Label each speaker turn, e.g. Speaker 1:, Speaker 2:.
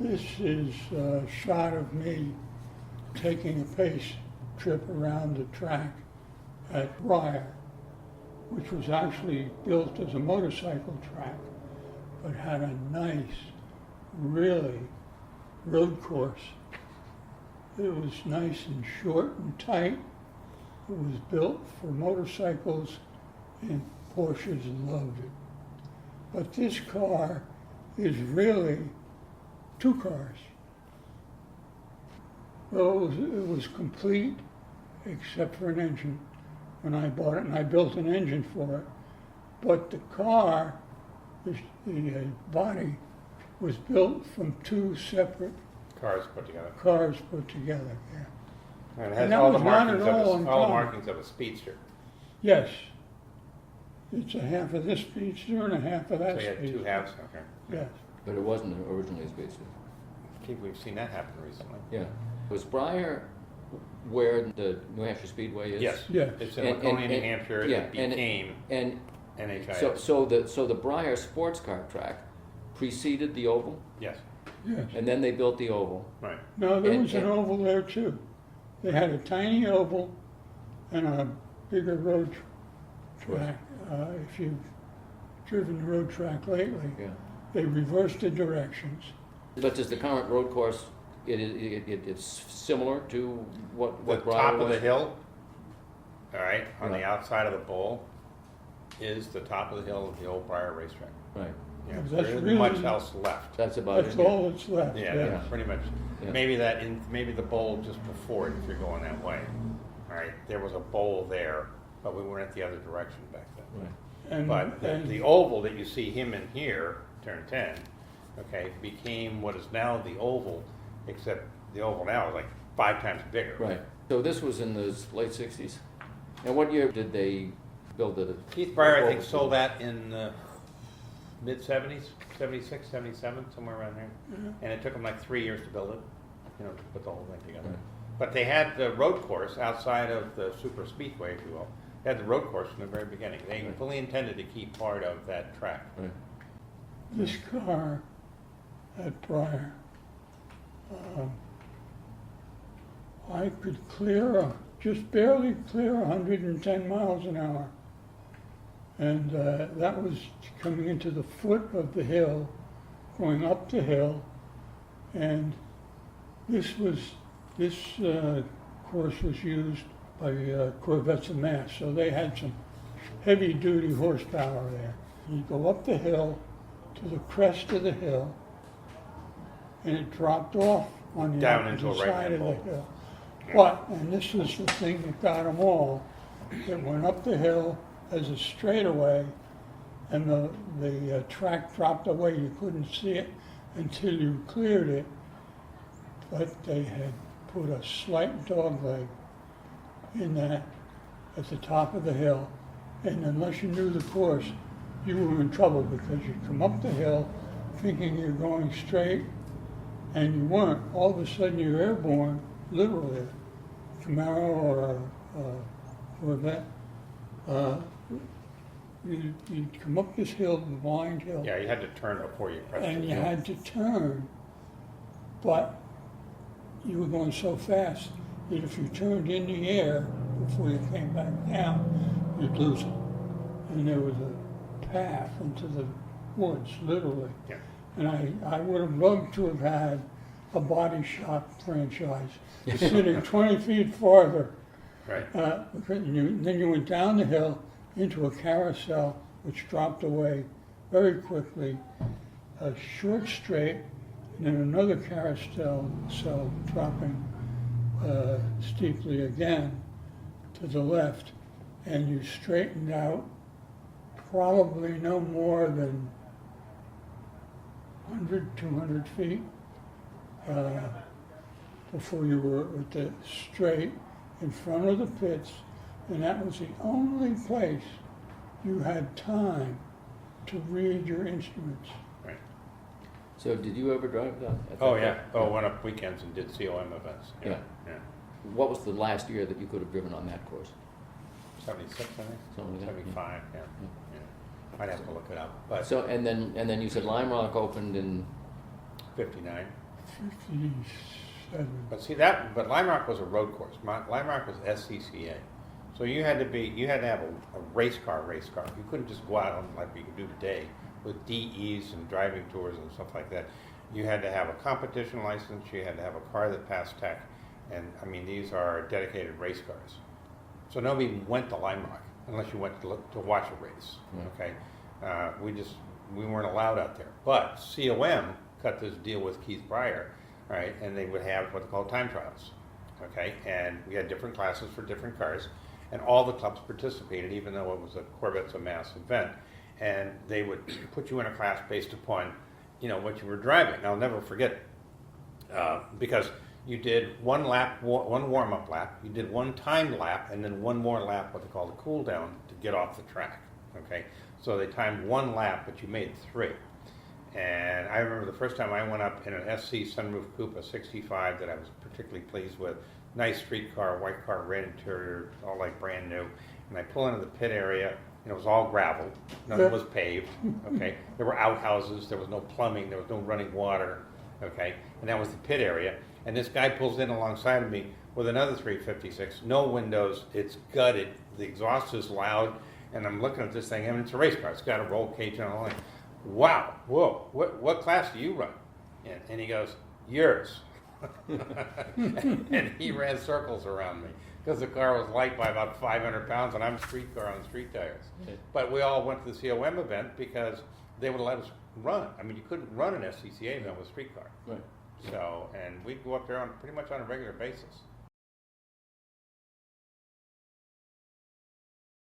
Speaker 1: This is a shot of me taking a pace trip around the track at Briar, which was actually built as a motorcycle track, but had a nice, really road course. It was nice and short and tight. It was built for motorcycles, and Porsches loved it. But this car is really two cars. Well, it was complete except for an engine when I bought it, and I built an engine for it. But the car, the body, was built from two separate
Speaker 2: Cars put together.
Speaker 1: Yeah.
Speaker 2: And it has
Speaker 1: that
Speaker 2: all the
Speaker 1: was not
Speaker 2: markings
Speaker 1: at all
Speaker 2: of all the markings of a speedster.
Speaker 1: Yes. It's a half of this speedster and a half of that
Speaker 2: So you had
Speaker 1: speedster.
Speaker 2: two halves, okay.
Speaker 1: Yes.
Speaker 3: But it wasn't originally a speedster.
Speaker 2: I think we've seen that happen recently.
Speaker 3: Yeah. Was Briar where the New Hampshire Speedway is?
Speaker 2: Yes.
Speaker 1: Yes.
Speaker 2: It's in Laconia, New Hampshire.
Speaker 3: Yeah,
Speaker 2: It became
Speaker 3: and
Speaker 2: NHIS.
Speaker 3: so the Briar sports car track preceded the oval,
Speaker 2: Yes,
Speaker 1: Yes.
Speaker 3: and then they built the oval.
Speaker 2: right.
Speaker 1: No, there
Speaker 3: And-
Speaker 1: was an oval there too. They had a tiny oval and a bigger road track. If you've driven the road track lately,
Speaker 3: Yeah.
Speaker 1: they reversed the directions.
Speaker 3: But does the current road course, it's similar to what
Speaker 2: The
Speaker 3: Briar
Speaker 2: top
Speaker 3: was?
Speaker 2: of the hill, all right, on
Speaker 3: Right.
Speaker 2: the outside of the bowl, is the top of the hill of the old Briar racetrack.
Speaker 3: Right.
Speaker 2: Yeah,
Speaker 1: That's
Speaker 2: there isn't
Speaker 1: really-
Speaker 2: much else left.
Speaker 3: That's about
Speaker 1: That's
Speaker 3: it.
Speaker 1: all that's left.
Speaker 2: Yeah,
Speaker 1: yes.
Speaker 2: that's pretty much.
Speaker 3: Yeah.
Speaker 2: Maybe the bowl just before it, if you're going that way. All right, there was a bowl there, but we weren't at the other direction back then.
Speaker 3: Right.
Speaker 1: And,
Speaker 2: But the oval that you see him in here, turn 10, okay, became what is now the oval, except the oval now is like 5 times bigger.
Speaker 3: Right. So this was in the late '60s. And what year did they build it?
Speaker 2: Keith Breyer, I think, sold that in the mid-70s, 76, 77, somewhere around there.
Speaker 1: Yeah.
Speaker 2: And it took them like 3 years to build it, to put the whole thing together.
Speaker 3: Right.
Speaker 2: But they had the road course outside of the super speedway, if you will. They had the road course from the very beginning. They
Speaker 3: Right.
Speaker 2: fully intended to keep part of that track.
Speaker 3: Right.
Speaker 1: this car at Briar, I could just barely clear 110 miles an hour. And that was coming into the foot of the hill, going up the hill. And this course was used by Corvettes of Mass, so they had some heavy-duty horsepower there. You go up the hill to the crest of the hill, and it dropped off on the
Speaker 2: Down into
Speaker 1: opposite
Speaker 2: a
Speaker 1: side of the
Speaker 2: right-hand
Speaker 1: hill. But, and this was the thing that got them all, it went up the hill as a straightaway, and the track dropped away. You couldn't see it until you cleared it, but they had put a slight dogleg in that at the top of the hill, and unless you knew the course, you were in trouble because you'd come up the hill thinking you're going straight, and you weren't. All of a sudden you're airborne, literally, a Camaro or a Corvette. You'd come up this hill, the blind hill,
Speaker 2: Yeah, you had to turn before you pressed
Speaker 1: and
Speaker 2: it.
Speaker 1: you had to turn, but you were going so fast that if you turned in the air before you came back down, you'd lose it. And there was a path into the woods, literally.
Speaker 2: Yeah.
Speaker 1: And I would have loved to have had a body shop franchise sitting 20 feet farther.
Speaker 2: Right.
Speaker 1: Then you went down the hill into a carousel, which dropped away very quickly, a short straight, and then another carousel dropping steeply again to the left, and you straightened out probably no more than 100, 200 feet before you were at the straight in front of the pits, and that was the only place you had time to read your instruments.
Speaker 2: Right.
Speaker 3: So did you ever drive that?
Speaker 2: Oh, yeah. Oh, went up weekends and did COM events.
Speaker 3: Yeah.
Speaker 2: Yeah.
Speaker 3: What was the last year that you could have driven on that course?
Speaker 2: 76, I think.
Speaker 3: Something like that,
Speaker 2: 75, yeah. I'd have to look it up. But
Speaker 3: So and then you said Lime Rock opened in
Speaker 2: 59.
Speaker 1: 57.
Speaker 2: But see but Lime Rock was a road course. Lime Rock was SCCA. So you had to have a race car. You couldn't just go out on like you could do today with DEs and driving tours and stuff like that. You had to have a competition license. You had to have a car that passed tech. And I mean, these are dedicated race cars. So nobody went to Lime Rock unless you went to watch a race. Okay, we weren't allowed out there. But COM cut this deal with Keith Breyer, right? And they would have what they call time trials. Okay, and we had different classes for different cars, and all the clubs participated, even though it was a Corvette's a mass event. And they would put you in a class based upon, what you were driving. I'll never forget because you did one warm-up lap, you did one timed lap, and then one more lap, what they call the cool down, to get off the track. Okay, so they timed one lap, but you made 3. And I remember the first time I went up in an SC sunroof coupe, a 65 that I was particularly pleased with. Nice street car, white car, red interior, all like brand new. And I pull into the pit area, and it was all gravel. None of it was paved. Okay, there were outhouses. There was no plumbing. There was no running water. Okay, and that was the pit area. And this guy pulls in alongside of me with another 356, no windows. It's gutted. The exhaust is loud, and I'm looking at this thing, and it's a race car. It's got a roll cage and all that. Wow, whoa, what class do you run? And he goes, yours. And he ran circles around me because the car was light by about 500 pounds, and I'm a street car on street tires. Okay. But we all went to the COM event because they would let us run. I mean, you couldn't run an SCCA event with a street car.
Speaker 3: Right.
Speaker 2: So, and we'd go up there pretty much on a regular basis.